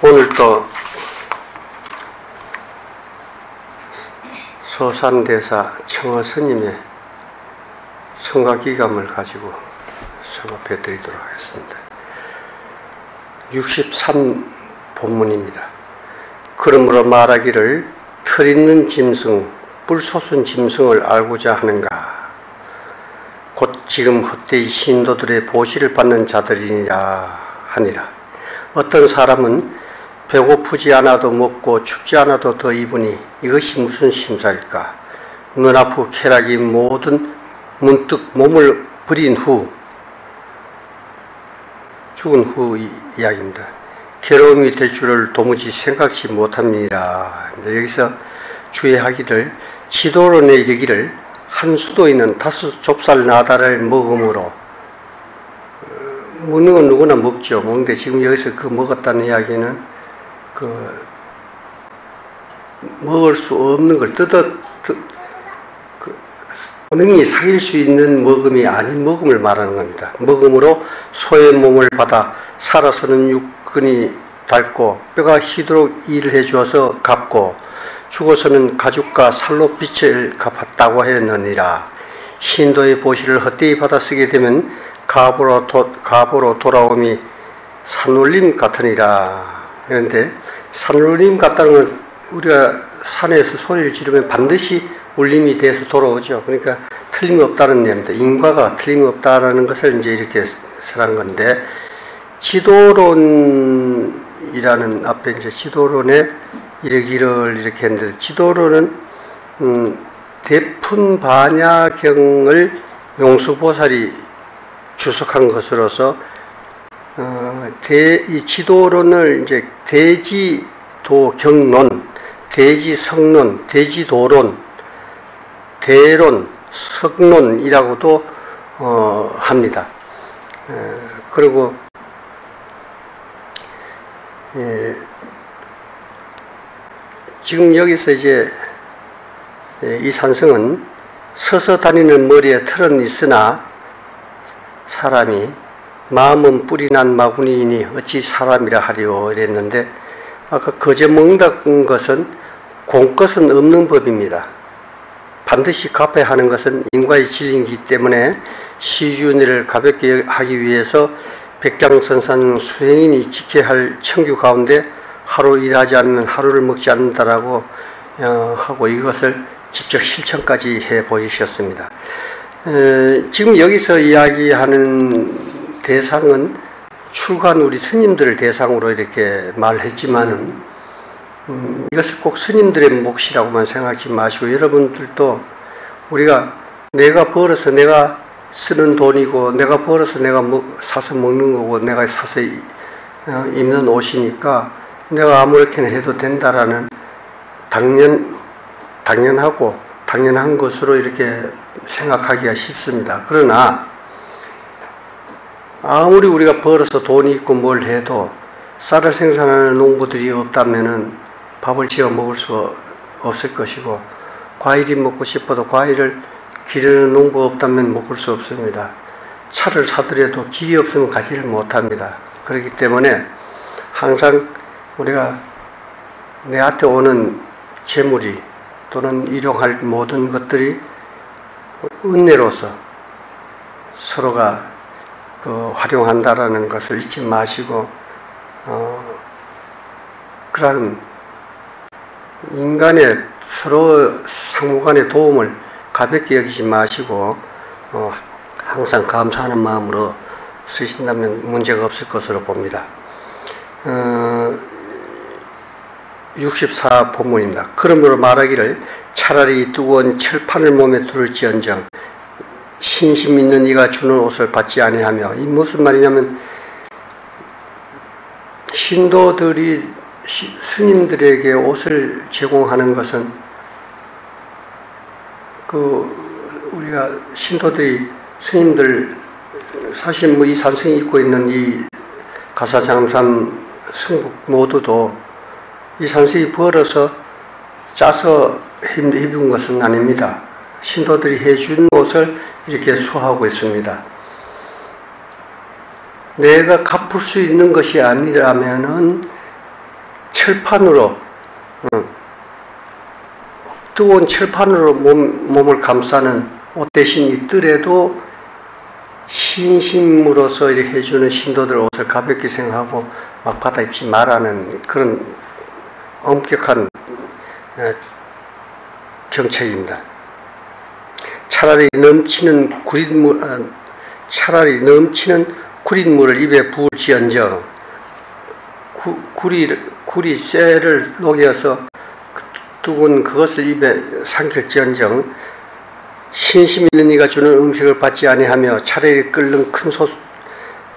오늘 또 서산대사 청어 스님의 성가기감을 가지고 성업해 드리도록 하겠습니다. 63 본문입니다. 그러므로 말하기를 털 있는 짐승, 뿔 솟은 짐승을 알고자 하는가? 곧 지금 헛되이 신도들의 보시를 받는 자들이니라 하니라. 어떤 사람은 배고프지 않아도 먹고 춥지 않아도 더 입으니 이것이 무슨 심사일까? 눈아프 쾌락이 모든 문득 몸을 버린 후 죽은 후 이야기입니다. 괴로움이 될 줄을 도무지 생각지 못합니다. 여기서 주의하기를 지도론에 이르기를 한 수도인은 5 좁쌀 나다를 먹음으로 먹는 건 누구나 먹죠. 먹는데 지금 여기서 그 먹었다는 이야기는 먹을 수 없는 걸 능히 사귈 수 있는 먹음이 아닌 먹음을 말하는 겁니다. 먹음으로 소의 몸을 받아 살아서는 육근이 닳고 뼈가 희도록 일을 해주어서 갚고 죽어서는 가죽과 살로 빛을 갚았다고 했느니라. 신도의 보시를 헛되이 받아 쓰게 되면 가보로 돌아옴이 산울림 같으니라. 그런데 산울림 같다는 건 우리가 산에서 소리를 지르면 반드시 울림이 돼서 돌아오죠. 그러니까 틀림없다는 얘기입니다. 인과가 틀림없다라는 것을 이제 이렇게 설한 건데, 지도론이라는 앞에 이제 지도론에 이르기를 이렇게 했는데, 지도론은 대푼반야경을 용수보살이 주석한 것으로서 이 지도론을 이제 대지도경론, 대지성론, 대지도론, 대론, 석론이라고도 합니다. 그리고 지금 여기서 이제 이 산성은 서서 다니는 머리에 털은 있으나 사람이 마음은 뿔이 난 마구니이니 어찌 사람이라 하리오 이랬는데, 아까 거저 먹는다는 것은 공것은 없는 법입니다. 반드시 갚아야 하는 것은 인과의 진리이기 때문에 시주의를 가볍게 하기 위해서 백장선산 수행인이 지켜야 할 청규 가운데 하루 일하지 않으면 하루를 먹지 않는다라고 하고 이것을 직접 실천까지 해 보이셨습니다. 지금 여기서 이야기하는 대상은 출간 우리 스님들을 대상으로 이렇게 말했지만은 이것을 꼭 스님들의 몫이라고만 생각하지 마시고, 여러분들도 우리가 내가 벌어서 내가 쓰는 돈이고 내가 벌어서 내가 사서 먹는 거고 내가 사서 입는 옷이니까 내가 아무렇게나 해도 된다라는 당연하고 당연한 것으로 이렇게 생각하기가 쉽습니다. 그러나 아무리 우리가 벌어서 돈이 있고 뭘 해도 쌀을 생산하는 농부들이 없다면은 밥을 지어 먹을 수 없을 것이고, 과일이 먹고 싶어도 과일을 기르는 농부가 없다면 먹을 수 없습니다. 차를 사더라도 길이 없으면 가지를 못합니다. 그렇기 때문에 항상 우리가 내한테 오는 재물이 또는 일용할 모든 것들이 은혜로서 서로가 활용한다라는 것을 잊지 마시고, 그런 인간의 서로 상호간의 도움을 가볍게 여기지 마시고 항상 감사하는 마음으로 쓰신다면 문제가 없을 것으로 봅니다. 64 본문입니다. 그러므로 말하기를 차라리 뜨거운 철판을 몸에 두를지언정 신심 있는 이가 주는 옷을 받지 아니하며, 이 무슨 말이냐면 신도들이 스님들에게 옷을 제공하는 것은 우리가 신도들이 스님들 사실 이 산성이 입고 있는 이 가사장삼 승국 모두도 이 산성이 벌어서 짜서 입은 것은 아닙니다. 신도들이 해준 옷을 이렇게 수하고 있습니다. 내가 갚을 수 있는 것이 아니라면은 철판으로 뜨거운 철판으로 몸을 감싸는 옷 대신 있더라도 신심으로서 이렇게 해주는 신도들 옷을 가볍게 생각하고 막 받아 입지 말라는 그런 엄격한 정책입니다. 차라리 넘치는 구릿물을 입에 부을지언정 구리 쇠를 녹여서 뜨거운 그것을 입에 삼킬지언정 신심 있는 이가 주는 음식을 받지 아니하며 차라리 끓는 큰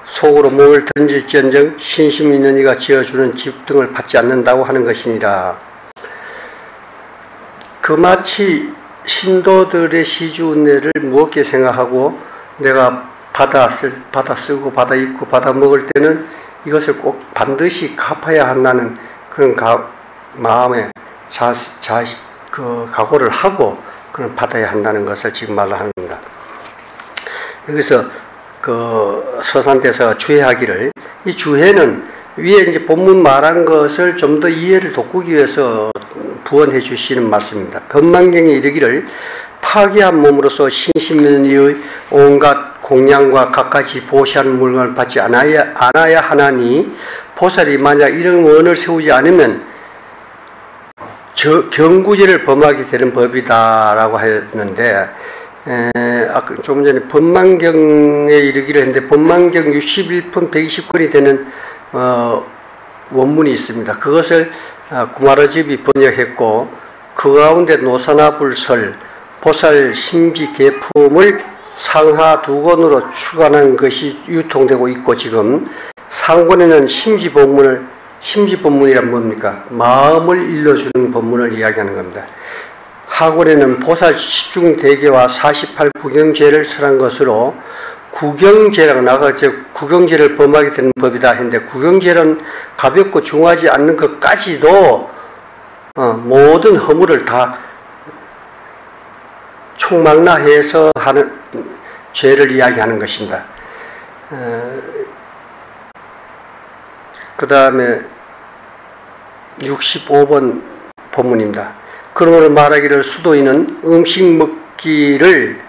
속으로 몸을 던질지언정 신심 있는 이가 지어주는 집 등을 받지 않는다고 하는 것이니라. 그마치 신도들의 시주은혜를 무겁게 생각하고 내가 받아 쓰고 받아 입고 받아 먹을 때는 이것을 꼭 반드시 갚아야 한다는 그런 마음에 각오를 하고 그걸 받아야 한다는 것을 지금 말을 합니다. 여기서 서산대사가 주해하기를, 이 주해는 위에 이제 본문 말한 것을 좀 더 이해를 돋구기 위해서 부언해 주시는 말씀입니다. 법망경에 이르기를 파괴한 몸으로서 신심면의 온갖 공양과 갖가지 보시하는 물건을 받지 않아야 하나니 보살이 만약 이런 원을 세우지 않으면 경구제를 범하게 되는 법이다라고 했는데, 아까 좀 전에 법망경에 이르기를 했는데 법망경 61편 120권이 되는 원문이 있습니다. 그것을 구마라집이 번역했고 그 가운데 노사나불설 보살 심지 계품을 상하 2권으로 추가한 것이 유통되고 있고, 지금 상권에는 심지법문이란 뭡니까? 마음을 일러주는 법문을 이야기하는 겁니다. 하권에는 보살 10중대계와 48구경제를 설한 것으로 구경제라고 구경제를 범하게 되는 법이다 했는데, 구경제는 가볍고 중하지 않는 것까지도 모든 허물을 다 총망라해서 하는 죄를 이야기하는 것입니다. 그 다음에 65번 본문입니다. 그러므로 말하기를 수도인은 음식 먹기를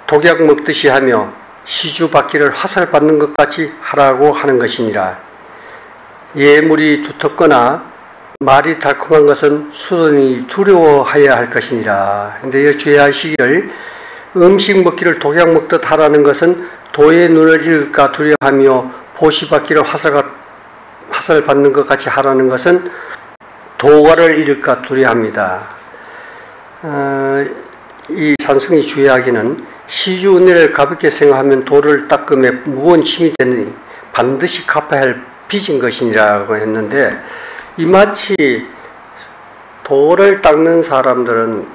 독약 먹듯이 하며 시주 받기를 화살 받는 것 같이 하라고 하는 것이니라. 예물이 두텁거나 말이 달콤한 것은 수도인이 두려워하여야 할 것이니라. 근데 주의하시기를 음식 먹기를 독약 먹듯 하라는 것은 도의 눈을 잃을까 두려워하며 보시 받기를 화살 받는 것 같이 하라는 것은 도가를 잃을까 두려워합니다. 이 산성이 주의하기는 시주 은혜를 가볍게 생각하면 도를 닦음에 무거운 짐이 되느니 반드시 갚아야 할 빚인 것이니라고 했는데, 이마치 도를 닦는 사람들은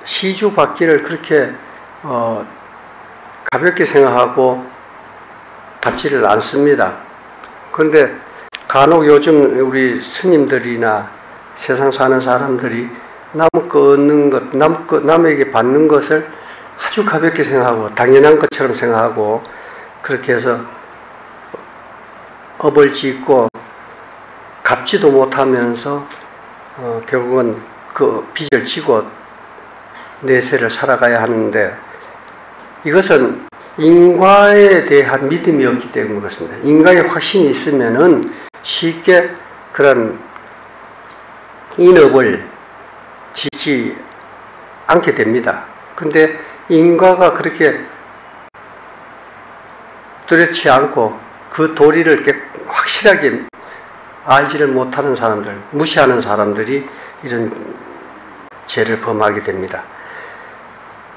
시주 받기를 그렇게 가볍게 생각하고 받지를 않습니다. 그런데 간혹 요즘 우리 스님들이나 세상 사는 사람들이 남에게 받는 것을 아주 가볍게 생각하고 당연한 것처럼 생각하고 그렇게 해서 업을 짓고 갚지도 못하면서 결국은 그 빚을 지고 내세를 살아가야 하는데, 이것은 인과에 대한 믿음이 없기 때문에 그렇습니다. 인과의 확신이 있으면은 쉽게 그런 인업을 짓지 않게 됩니다. 근데 인과가 그렇게 뚜렷지 않고 그 도리를 확실하게 알지를 못하는 사람들, 무시하는 사람들이 이런 죄를 범하게 됩니다.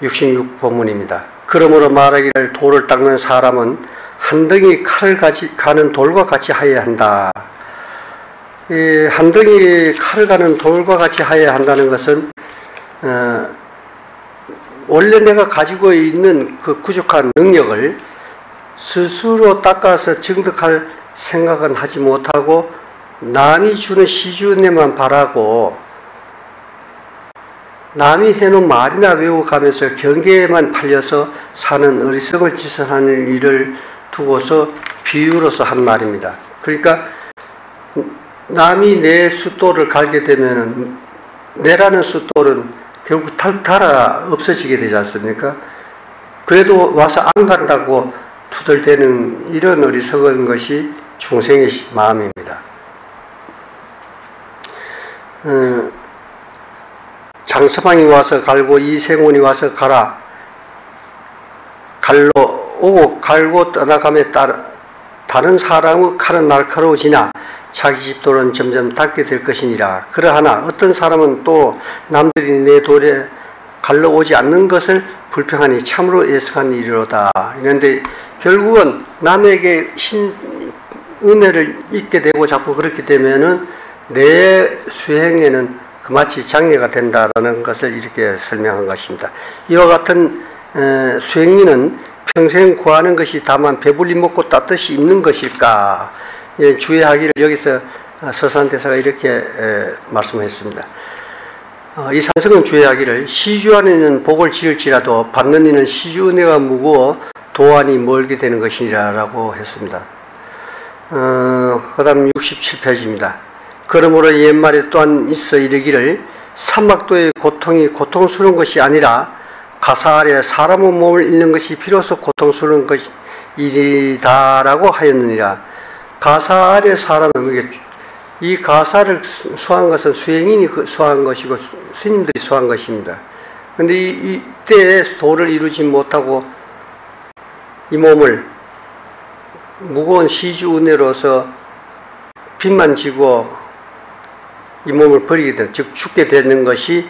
66본문입니다. 그러므로 말하기를 도를 닦는 사람은 한 덩이 칼을 가는 돌과 같이 하여야 한다. 한 덩이 칼을 가는 돌과 같이 하여야 한다는 것은 원래 내가 가지고 있는 그 부족한 능력을 스스로 닦아서 증득할 생각은 하지 못하고 남이 주는 시주은혜만 바라고 남이 해놓은 말이나 외우가면서 경계에만 팔려서 사는 어리석을 짓을 하는 일을 두고서 비유로서 한 말입니다. 그러니까 남이 내 숫돌을 갈게 되면 내라는 숫돌은 결국 달아 없어지게 되지 않습니까? 그래도 와서 안 간다고 투덜대는 이런 어리석은 것이 중생의 마음입니다. 장서방이 와서 갈고 이생원이 와서 가라. 갈로 오고 갈고 떠나감에 따라 다른 사람의 칼은 날카로워지나 자기 집돌은 점점 닳게 될 것이니라. 그러하나 어떤 사람은 또 남들이 내 돌에 갈러 오지 않는 것을 불평하니 참으로 애석한 일이로다. 이런데 결국은 남에게 은혜를 잊게 되고 자꾸 그렇게 되면은 내 수행에는 그마치 장애가 된다라는 것을 이렇게 설명한 것입니다. 이와 같은 수행인은 평생 구하는 것이 다만 배불리 먹고 따뜻이 입는 것일까? 주의하기를 여기서 서산대사가 이렇게 말씀했습니다. 이 산성은 주의하기를 시주하는 이는 복을 지을지라도 받는 이는 시주 은혜가 무거워 도안이 멀게 되는 것이니라 라고 했습니다. 그 다음 67페이지입니다. 그러므로 옛말에 또한 있어 이르기를 사막도의 고통이 고통스러운 것이 아니라 가사 아래 사람의 몸을 잃는 것이 비로소 고통스러운 것이다라고 하였느니라. 가사 아래 사람은 이 가사를 수한 것은 수행인이 수한 것이고 스님들이 수한 것입니다. 그런데 이때 도를 이루지 못하고 이 몸을 무거운 시주 은혜로서 빚만 지고 이 몸을 버리게 되는, 즉 죽게 되는 것이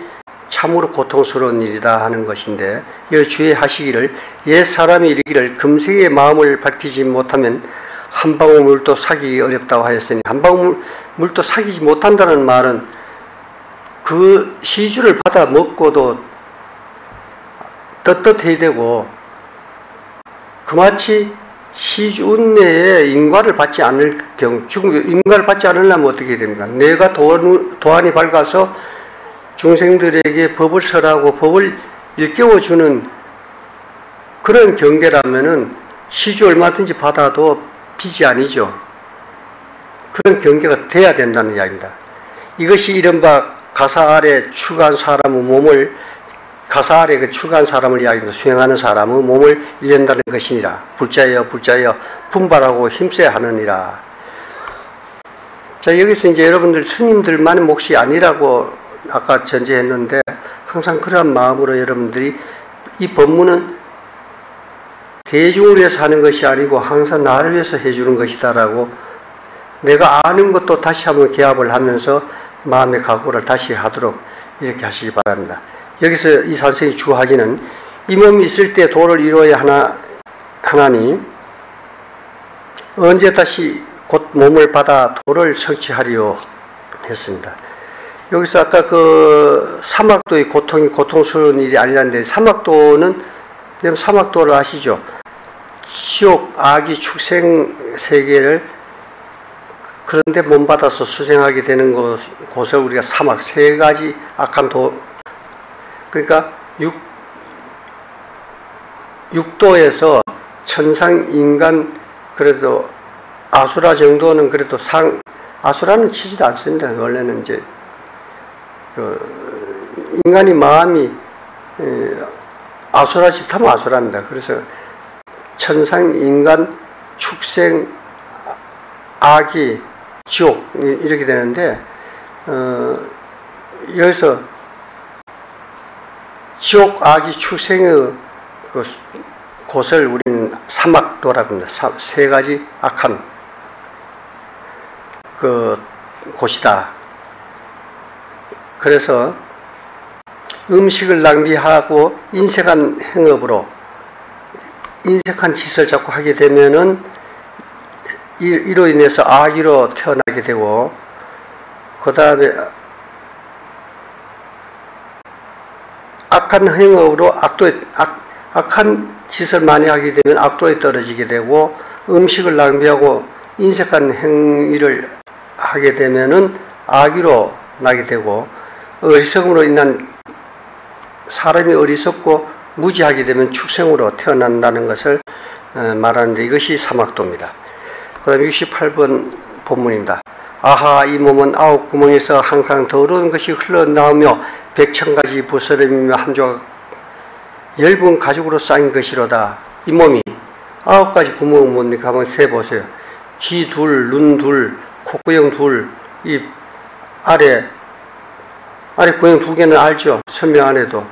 참으로 고통스러운 일이다 하는 것인데, 이걸 주의하시기를 옛 사람이 이르기를 금생의 마음을 밝히지 못하면 한 방울 물도 사기기 어렵다고 하였으니, 한 방울 물도 사기지 못한다는 말은 그 시주를 받아 먹고도 떳떳해야 되고 그마치 시주 은혜에 인과를 받지 않을 경우, 인과를 받지 않으려면 어떻게 됩니까? 내가 도안이 밝아서 중생들에게 법을 설하고 법을 일깨워주는 그런 경계라면은 시주 얼마든지 받아도 빚이 아니죠. 그런 경계가 돼야 된다는 이야기입니다. 이것이 이른바 가사 아래 추가한 사람의 몸을, 가사 아래 그 추가한 사람을 이야기합니다. 수행하는 사람의 몸을 잃는다는 것이니라. 불자여 분발하고 힘써야 하느니라. 자, 여기서 이제 여러분들 스님들만의 몫이 아니라고 아까 전제했는데, 항상 그러한 마음으로 여러분들이 이 법문은 대중을 위해서 하는 것이 아니고 항상 나를 위해서 해주는 것이다라고, 내가 아는 것도 다시 한번 개합을 하면서 마음의 각오를 다시 하도록 이렇게 하시기 바랍니다. 여기서 이 산성이 주하기는 이 몸이 있을 때 도를 이루어야 하나니 언제 다시 곧 몸을 받아 도를 성취하리요 했습니다. 여기서 아까 그 사막도의 고통이 고통스러운 일이 아니라는데, 사막도는, 사막도를 아시죠? 지옥, 악이 축생 세계를 그런데 몸받아서 수생하게 되는 곳을 우리가 사막, 세 가지 악한 도, 그러니까 육도에서 천상, 인간, 그래도 아수라 정도는 그래도 아수라는 치지도 않습니다. 원래는 이제 인간이 마음이 아수라 짓하면 아수라입니다. 그래서 천상, 인간, 축생, 악이, 지옥 이렇게 되는데, 여기서 지옥, 악이, 축생의 그 곳을 우리는 사막도라고 합니다. 세 가지 악한 그 곳이다. 그래서 음식을 낭비하고 인색한 행업으로 인색한 짓을 자꾸 하게 되면은 이로 인해서 악의로 태어나게 되고, 그 다음에 악한 행업으로 악한 짓을 많이 하게 되면 악도에 떨어지게 되고, 음식을 낭비하고 인색한 행위를 하게 되면은 악의로 나게 되고, 어리석음으로 인한 사람이 어리석고 무지하게 되면 축생으로 태어난다는 것을 말하는데 이것이 사막도입니다. 그 다음에 68번 본문입니다. 아하, 이 몸은 9구멍에서 항상 더러운 것이 흘러나오며 100,000가지 부스럼이며 한 조각 엷은 가죽으로 쌓인 것이로다. 이 몸이 9가지 구멍은 뭡니까? 한번 세보세요. 귀 둘, 눈 둘, 콧구멍 둘, 이 아래 구멍 2개는 알죠? 설명 안 해도.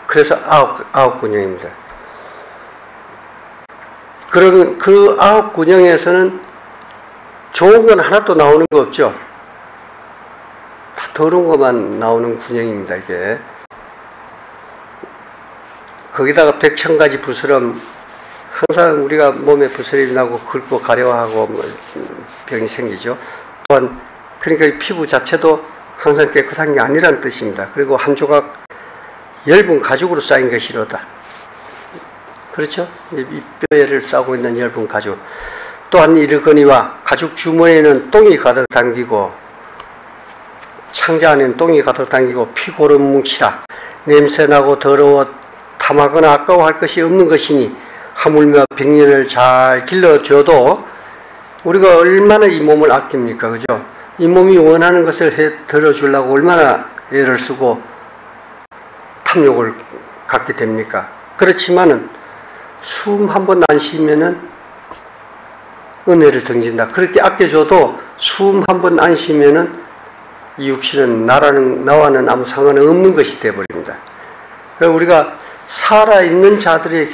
그래서 아홉 구녕입니다. 그러면 그 9구녕에서는 좋은 건 하나도 나오는 거 없죠? 다 더러운 것만 나오는 구녕입니다, 이게. 거기다가 100,000가지 부스럼, 항상 우리가 몸에 부스럼이 나고 긁고 가려워하고 병이 생기죠. 또한, 그러니까 피부 자체도 항상 깨끗한 게 아니라는 뜻입니다. 그리고 한 조각 엷은 가죽으로 쌓인 것이로다. 그렇죠? 이 뼈를 싸고 있는 엷은 가죽. 또한 이르거니와 가죽 주머니에는 똥이 가득 담기고 창자 안에는 똥이 가득 담기고 피고름 뭉치라. 냄새나고 더러워 탐하거나 아까워할 것이 없는 것이니 하물며 백년을 잘 길러줘도 우리가 얼마나 이 몸을 아낍니까? 그죠? 이 몸이 원하는 것을 들어주려고 얼마나 애를 쓰고 탐욕을 갖게 됩니까? 그렇지만은 숨 한 번 안 쉬면은 은혜를 등진다. 그렇게 아껴줘도 숨 한 번 안 쉬면은 이 육신은 나와는 아무 상관없는 것이 되어버립니다. 그래서 우리가 살아있는 자들의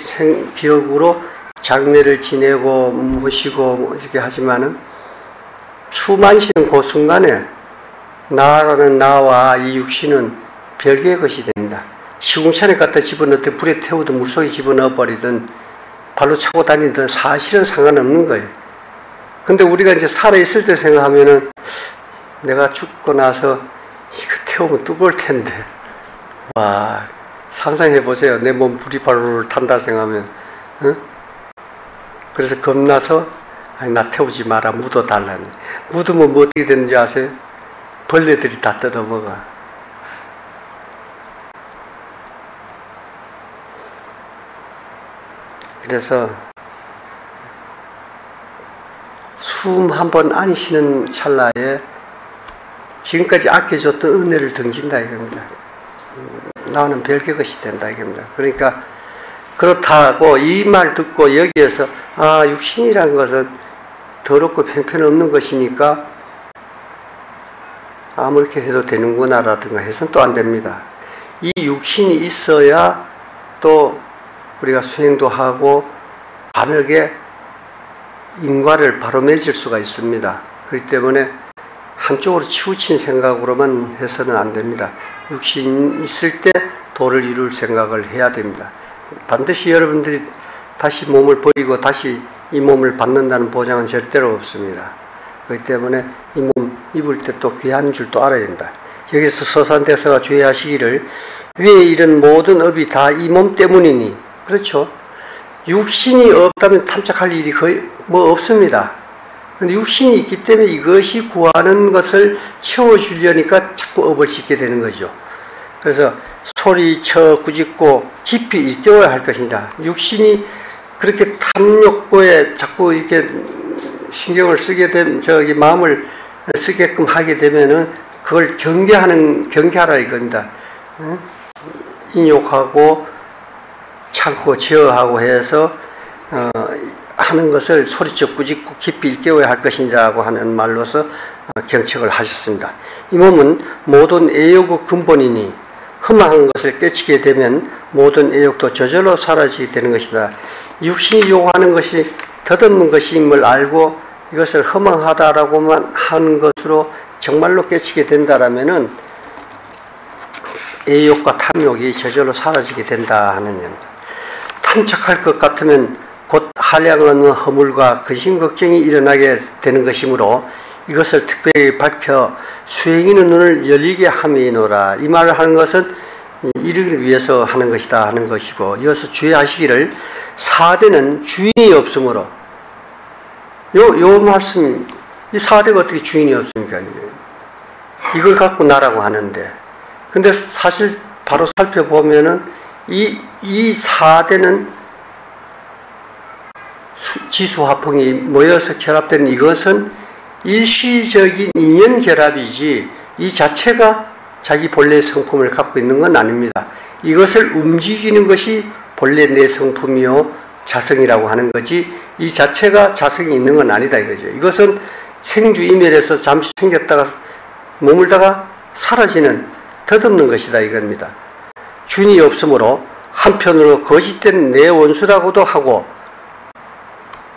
기억으로 장례를 지내고 모시고 이렇게 하지만은 숨 안 쉬는 그 순간에 나라는 나와 이 육신은 별개의 것이 됩니다. 시궁창에 갖다 집어넣든 불에 태우든 물속에 집어넣어버리든 발로 차고 다니든 사실은 상관없는 거예요. 근데 우리가 이제 살아있을 때 생각하면은 내가 죽고 나서 이거 태우면 뜨거울 텐데. 와, 상상해보세요. 내 몸 불이 발로를 탄다 생각하면. 응? 그래서 겁나서 아니, 나 태우지 마라. 묻어달라니. 묻으면 뭐 어떻게 되는지 아세요? 벌레들이 다 뜯어먹어. 그래서 숨 한 번 안 쉬는 찰나에 지금까지 아껴줬던 은혜를 등진다 이겁니다. 나는 별개 것이 된다 이겁니다. 그러니까 그렇다고 이 말 듣고 여기에서 육신이라는 것은 더럽고 편편없는 것이니까 아무렇게 해도 되는구나 라든가 해서는 또 안 됩니다. 이 육신이 있어야 또 우리가 수행도 하고 바르게 인과를 바로 맺을 수가 있습니다. 그렇기 때문에 한쪽으로 치우친 생각으로만 해서는 안 됩니다. 육신이 있을 때 도를 이룰 생각을 해야 됩니다. 반드시 여러분들이 다시 몸을 버리고 다시 이 몸을 받는다는 보장은 절대로 없습니다. 그렇기 때문에 이 몸 입을 때 또 귀한 줄 또 알아야 됩니다. 여기서 서산대사가 주의하시기를 위에 이런 모든 업이 다 이 몸 때문이니 그렇죠. 육신이 없다면 탐착할 일이 거의 뭐 없습니다. 근데 육신이 있기 때문에 이것이 구하는 것을 채워주려니까 자꾸 업을 싣게 되는 거죠. 그래서 소리쳐 꾸짖고 깊이 일깨워야 할 것입니다. 육신이 그렇게 탐욕고에 자꾸 이렇게 신경을 쓰게 되면, 마음을 쓰게끔 하게 되면은 그걸 경계하라 이겁니다. 인욕하고 참고 제어하고 해서 하는 것을 소리쳐 꾸짖고 깊이 일깨워야 할 것이라고 하는 말로서 경책을 하셨습니다. 이 몸은 모든 애욕의 근본이니 흠한 것을 깨치게 되면 모든 애욕도 저절로 사라지게 되는 것이다. 육신이 요구하는 것이 덧없는 것임을 알고 이것을 허망하다라고만 하는 것으로 정말로 깨치게 된다라면은 애욕과 탐욕이 저절로 사라지게 된다 하는 겁니다. 탐착할 것 같으면 곧 한량없는 허물과 근심 걱정이 일어나게 되는 것이므로 이것을 특별히 밝혀 수행인의 눈을 열리게 함이노라. 이 말을 하는 것은 이를 위해서 하는 것이다 하는 것이고, 이어서 주의하시기를 사대는 주인이 없으므로, 요 말씀, 이 사대가 어떻게 주인이 없습니까? 이걸 갖고 나라고 하는데, 근데 사실 바로 살펴보면은 이 사대는 지수화풍이 모여서 결합된 이것은 일시적인 인연 결합이지 이 자체가 자기 본래 성품을 갖고 있는 건 아닙니다. 이것을 움직이는 것이 본래 내 성품이요 자성이라고 하는 거지 이 자체가 자성이 있는 건 아니다 이거죠. 이것은 생주이멸에서 잠시 생겼다가 머물다가 사라지는 덧없는 것이다 이겁니다. 준이 없으므로 한편으로 거짓된 내 원수라고도 하고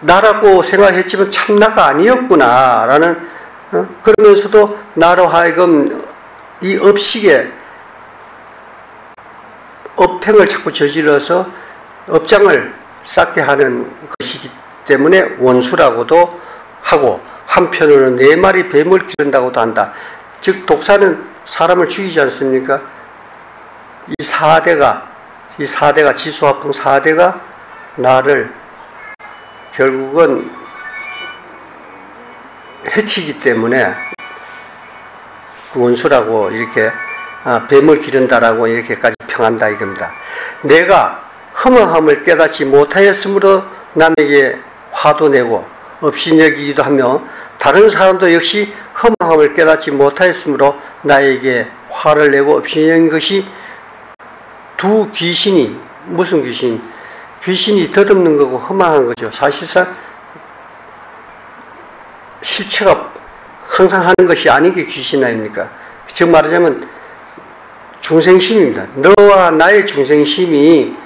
나라고 생각했지만 참 나가 아니었구나 라는 그러면서도 나로 하여금 이 업식에 업행을 자꾸 저질러서 업장을 쌓게 하는 것이기 때문에 원수라고도 하고 한편으로는 네 마리 뱀을 기른다고도 한다. 즉 독사는 사람을 죽이지 않습니까? 이 4대가 지수화풍 4대가 나를 결국은 해치기 때문에 원수라고 이렇게 뱀을 기른다라고 이렇게까지 평한다 이겁니다. 내가 허망함을 깨닫지 못하였으므로 남에게 화도 내고 없이 여기기도 하며 다른 사람도 역시 허망함을 깨닫지 못하였으므로 나에게 화를 내고 없이 여긴 것이 두 귀신이 무슨 귀신? 귀신이 덧없는 거고 허망한 거죠. 사실상 실체가 항상 하는 것이 아닌 게 귀신 아닙니까? 즉 말하자면 중생심입니다. 너와 나의 중생심이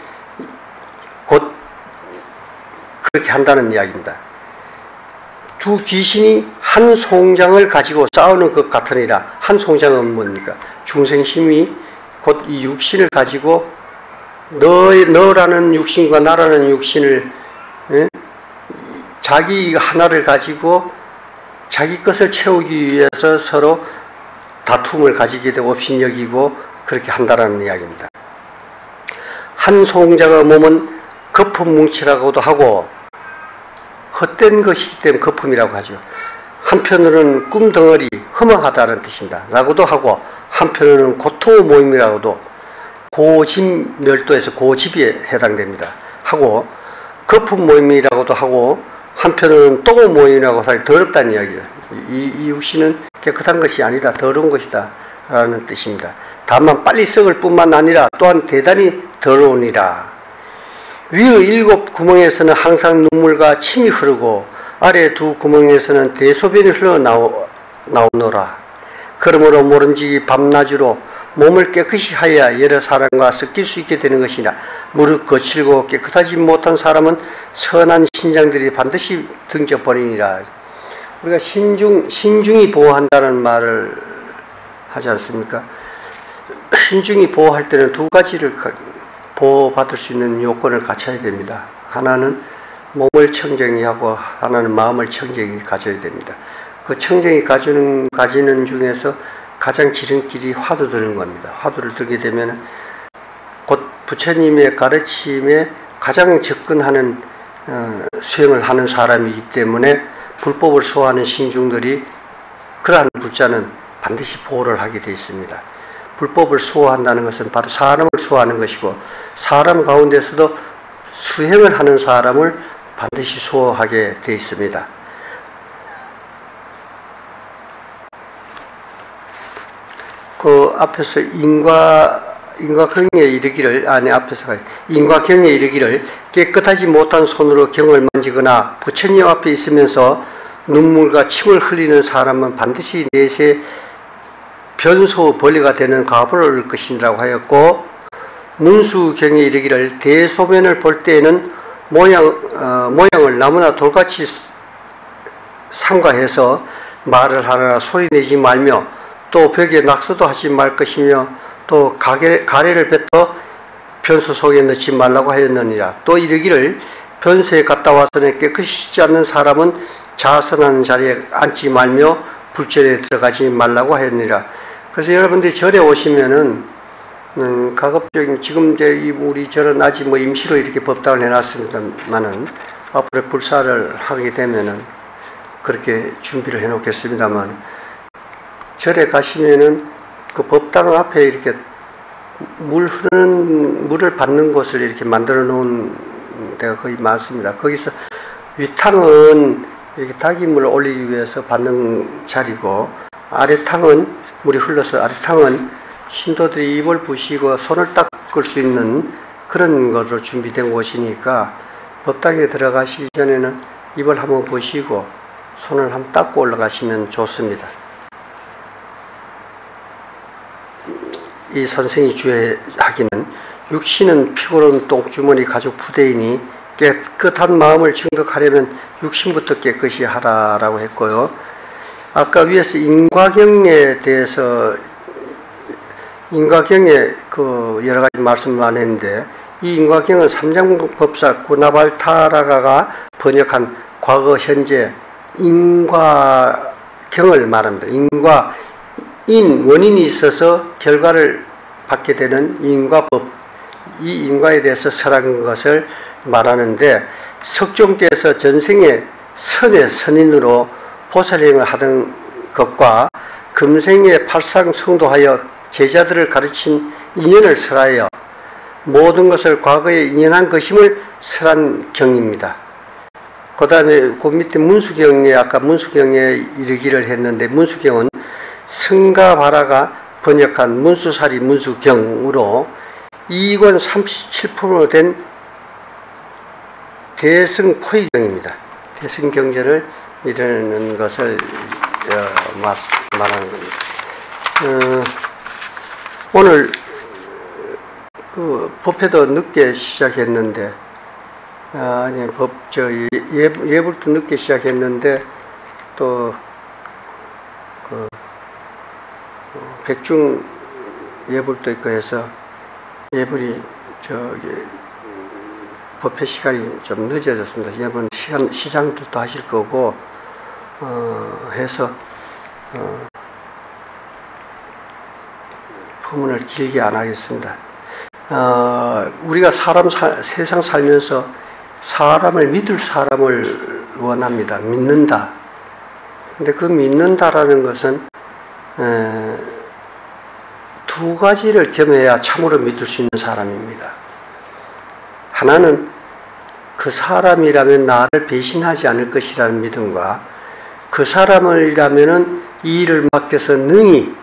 곧 그렇게 한다는 이야기입니다. 두 귀신이 한 송장을 가지고 싸우는 것 같으니라. 한 송장은 뭡니까? 중생심이 곧 이 육신을 가지고 너라는 육신과 나라는 육신을 자기 하나를 가지고 자기 것을 채우기 위해서 서로 다툼을 가지게 되고 업신여기고 그렇게 한다라는 이야기입니다. 한 송장의 몸은 거품 뭉치라고도 하고 헛된 것이기 때문에 거품이라고 하죠. 한편으로는 꿈덩어리 허망하다는 뜻입니다. 라고도 하고 한편으로는 고통의 모임이라고도 고집멸도에서 고집에 해당됩니다. 하고 거품 모임이라고도 하고 한편으로는 똥의 모임이라고 하니 더럽다는 이야기예요. 이 육신은 깨끗한 것이 아니다. 더러운 것이다. 라는 뜻입니다. 다만 빨리 썩을 뿐만 아니라 또한 대단히 더러우니라. 위의 7 구멍에서는 항상 눈물과 침이 흐르고 아래 2 구멍에서는 대소변이 흘러나오노라. 그러므로 모름지기 밤낮으로 몸을 깨끗이 하여야 여러 사람과 섞일 수 있게 되는 것이라. 무릇 거칠고 깨끗하지 못한 사람은 선한 신장들이 반드시 등져버리니라. 우리가 신중히 보호한다는 말을 하지 않습니까? 신중히 보호할 때는 2 가지를 보호받을 수 있는 요건을 갖춰야 됩니다. 하나는 몸을 청정히 하고 하나는 마음을 청정히 가져야 됩니다. 그 청정히 가지는 중에서 가장 지름길이 화두 드는 겁니다. 화두를 들게 되면 곧 부처님의 가르침에 가장 접근하는 수행을 하는 사람이기 때문에 불법을 소화하는 신중들이 그러한 불자는 반드시 보호를 하게 되어 있습니다. 불법을 수호한다는 것은 바로 사람을 수호하는 것이고 사람 가운데서도 수행을 하는 사람을 반드시 수호하게 되어 있습니다. 그 앞에서 인과경에 이르기를 인과경에 이르기를 깨끗하지 못한 손으로 경을 만지거나 부처님 앞에 있으면서 눈물과 침을 흘리는 사람은 반드시 내세 변소 벌레가 되는 가보를 얻을 것이라고 하였고, 문수경에 이르기를 대소변을 볼 때에는 모양을 나무나 돌같이 삼가해서 말을 하느라 소리내지 말며 또 벽에 낙서도 하지 말 것이며 또 가래를 뱉어 변소 속에 넣지 말라고 하였느니라. 또 이르기를 변소에 갔다 와서는 깨끗이 씻지 않는 사람은 자선하는 자리에 앉지 말며 불절에 들어가지 말라고 하였느니라. 그래서 여러분들이 절에 오시면은 가급적인 지금 이제 우리 절은 아직 임시로 이렇게 법당을 해놨습니다만은 앞으로 불사를 하게 되면은 그렇게 준비를 해놓겠습니다만, 절에 가시면은 그 법당 앞에 이렇게 물을 받는 곳을 이렇게 만들어 놓은 데가 거의 많습니다. 거기서 위탕은 이렇게 닭이물을 올리기 위해서 받는 자리고, 아래탕은 물이 흘러서 아래탕은 신도들이 입을 부시고 손을 닦을 수 있는 그런 것으로 준비된 곳이니까 법당에 들어가시기 전에는 입을 한번 부시고 손을 한번 닦고 올라가시면 좋습니다. 이 선생이 주의하기는 육신은 피고는 똥주머니 가죽 부대이니 깨끗한 마음을 증득하려면 육신부터 깨끗이 하라라고 했고요. 아까 위에서 인과경에 대해서 인과경에 그 여러 가지 말씀을 안 했는데, 이 인과경은 삼장법사 구나발타라가가 번역한 과거 현재 인과경을 말합니다. 원인이 있어서 결과를 받게 되는 인과법, 이 인과에 대해서 설한 것을 말하는데, 석종께서 전생에 선의 선인으로 보살행을 하던 것과 금생에 팔상성도하여 제자들을 가르친 인연을 설하여 모든 것을 과거에 인연한 것임을 설한 경입니다. 그 다음에 그 밑에 문수경에, 아까 문수경에 이르기를 했는데, 문수경은 승가바라가 번역한 문수사리 문수경으로 2권 37% 된 대승포의경입니다. 대승경전을 이르는 것을 말하는 겁니다. 오늘 그 법회도 늦게 시작했는데, 예불도 늦게 시작했는데, 또 그 백중 예불도 있고 해서 예불이 법회 시간이 좀 늦어졌습니다. 여러분 시장들도 하실 거고 해서 법문을 길게 안 하겠습니다. 우리가 세상 살면서 사람을 믿을 사람을 원합니다. 믿는다. 근데 그 믿는다라는 것은 두 가지를 겸해야 참으로 믿을 수 있는 사람입니다. 하나는 그 사람이라면 나를 배신하지 않을 것이라는 믿음과, 그 사람이라면은 이 일을 맡겨서 능히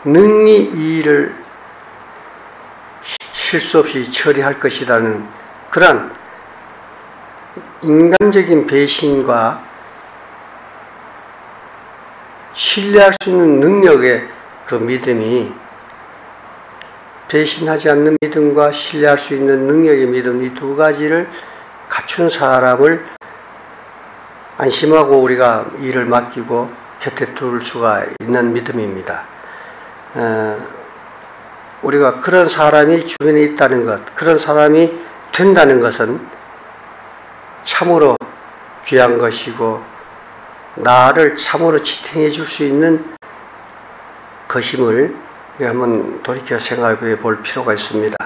이 일을 실수 없이 처리할 것이라는 그런 인간적인 배신과 신뢰할 수 있는 능력의 그 믿음이, 배신하지 않는 믿음과 신뢰할 수 있는 능력의 믿음, 이 두 가지를 갖춘 사람을 안심하고 우리가 일을 맡기고 곁에 둘 수가 있는 믿음입니다. 우리가 그런 사람이 주변에 있다는 것, 그런 사람이 된다는 것은 참으로 귀한 것이고 나를 참으로 지탱해 줄 수 있는 것임을 한번 돌이켜 생각해 볼 필요가 있습니다.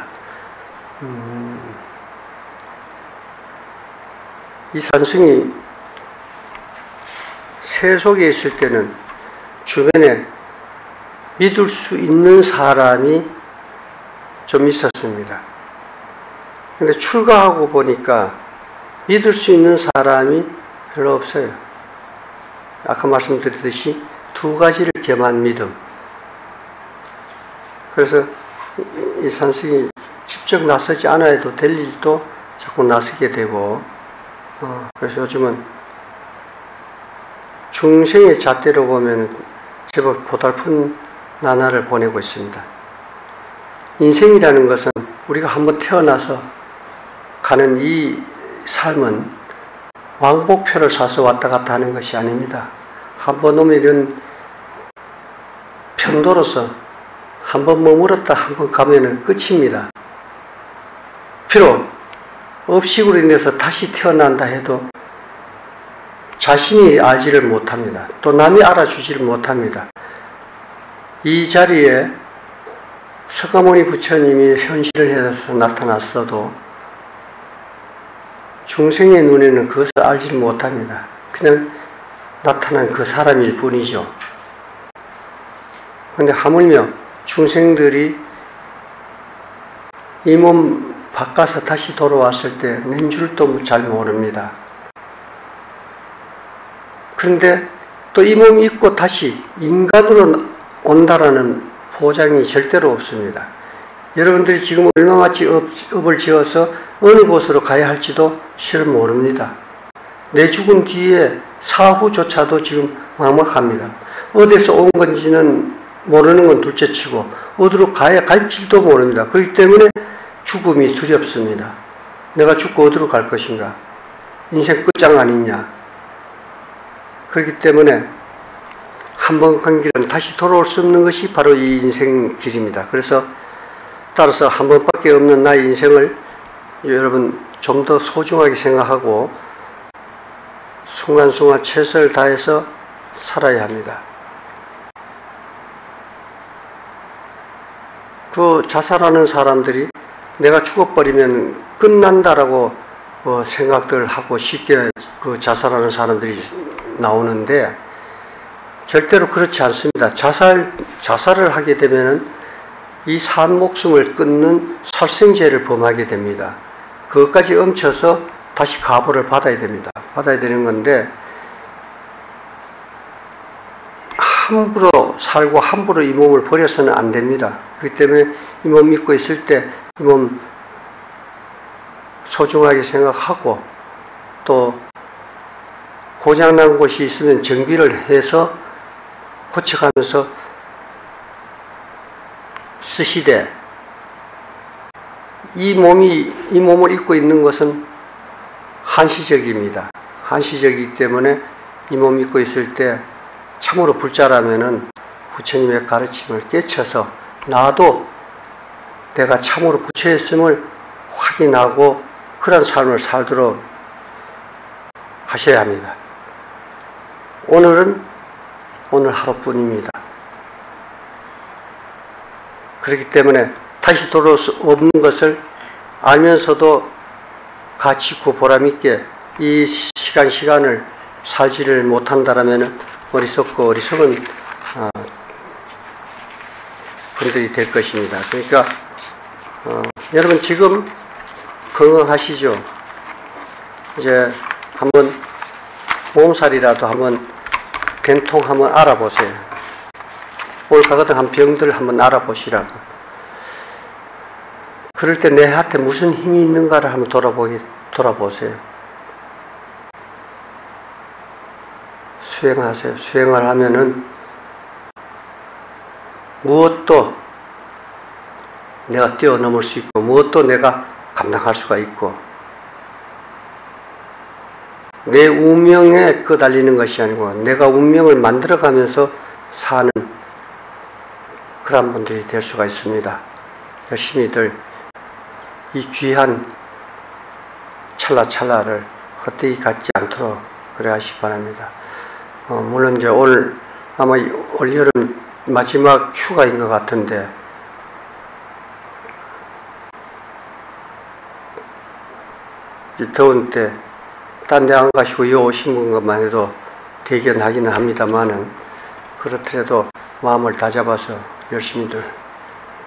이 산승이 세속에 있을 때는 주변에 믿을 수 있는 사람이 좀 있었습니다. 근데 출가하고 보니까 믿을 수 있는 사람이 별로 없어요. 아까 말씀드렸듯이 두 가지를 겸한 믿음. 그래서 이 산승이 직접 나서지 않아도 될 일도 자꾸 나서게 되고, 그래서 요즘은 중생의 잣대로 보면 제법 고달픈 나날을 보내고 있습니다. 인생이라는 것은 우리가 한번 태어나서 가는 이 삶은 왕복표를 사서 왔다 갔다 하는 것이 아닙니다. 한번 오면 이런 편도로서 한번 머물렀다 한번 가면은 끝입니다. 비록 업식으로 인해서 다시 태어난다 해도 자신이 알지를 못합니다. 또 남이 알아주지를 못합니다. 이 자리에 석가모니 부처님이 현실을 해서 나타났어도 중생의 눈에는 그것을 알지를 못합니다. 그냥 나타난 그 사람일 뿐이죠. 그런데 하물며 중생들이 이 몸 바꿔서 다시 돌아왔을 때 낸 줄도 잘 모릅니다. 그런데 또 이 몸이 있고 다시 인간으로 온다라는 보장이 절대로 없습니다. 여러분들이 지금 얼마마치 업을 지어서 어느 곳으로 가야 할지도 실은 모릅니다. 내 죽은 뒤에 사후조차도 지금 막막합니다. 어디서 온 건지는 모르는 건 둘째치고 어디로 가야 갈지도 모릅니다. 그렇기 때문에 죽음이 두렵습니다. 내가 죽고 어디로 갈 것인가? 인생 끝장 아니냐? 그렇기 때문에 한 번 간 길은 다시 돌아올 수 없는 것이 바로 이 인생 길입니다. 그래서 따라서 한 번밖에 없는 나의 인생을 여러분 좀 더 소중하게 생각하고 순간순간 최선을 다해서 살아야 합니다. 그 자살하는 사람들이 내가 죽어버리면 끝난다라고 생각들 하고 쉽게 그 자살하는 사람들이 나오는데 절대로 그렇지 않습니다. 자살을 하게 되면은 이 산 목숨을 끊는 살생죄를 범하게 됩니다. 그것까지 엄쳐서 다시 가보를 받아야 됩니다. 받아야 되는 건데 함부로 살고 함부로 이 몸을 버려서는 안 됩니다. 그렇기 때문에 이 몸 믿고 있을 때 이 몸 소중하게 생각하고 또 고장난 곳이 있으면 정비를 해서 고쳐가면서 쓰시되 이 몸을 입고 있는 것은 한시적입니다. 한시적이기 때문에 이 몸 입고 있을 때 참으로 불자라면은 부처님의 가르침을 깨쳐서 나도 내가 참으로 부처였음을 확인하고 그런 삶을 살도록 하셔야 합니다. 오늘은 오늘 하루뿐입니다. 그렇기 때문에 다시 돌아올 수 없는 것을 알면서도 가치있고 보람있게 이 시간을 살지를 못한다라면 어리석고 어리석은 분들이 될 것입니다. 그러니까 여러분 지금 건강하시죠? 이제 한번 몸살이라도 한번 병통 한번 알아보세요. 오늘 가거든 한 병들 한번 알아보시라고. 그럴 때 내한테 무슨 힘이 있는가를 한번 돌아보세요. 수행하세요. 수행을 하면은 무엇도 내가 뛰어넘을 수 있고 무엇도 내가 감당할 수가 있고 내 운명에 끄달리는 것이 아니고 내가 운명을 만들어가면서 사는 그런 분들이 될 수가 있습니다. 열심히들 이 귀한 찰나찰나를 헛되이 갖지 않도록 그래 하시기 바랍니다. 물론 이제 아마 올 여름 마지막 휴가인 것 같은데 더운 때 딴 데 안 가시고 여 오신 것만 해도 대견하기는 합니다만은 그렇더라도 마음을 다잡아서 열심히들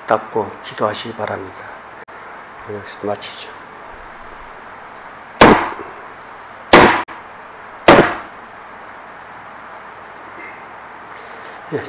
닦고 기도하시기 바랍니다. 여기서 마치죠. 예,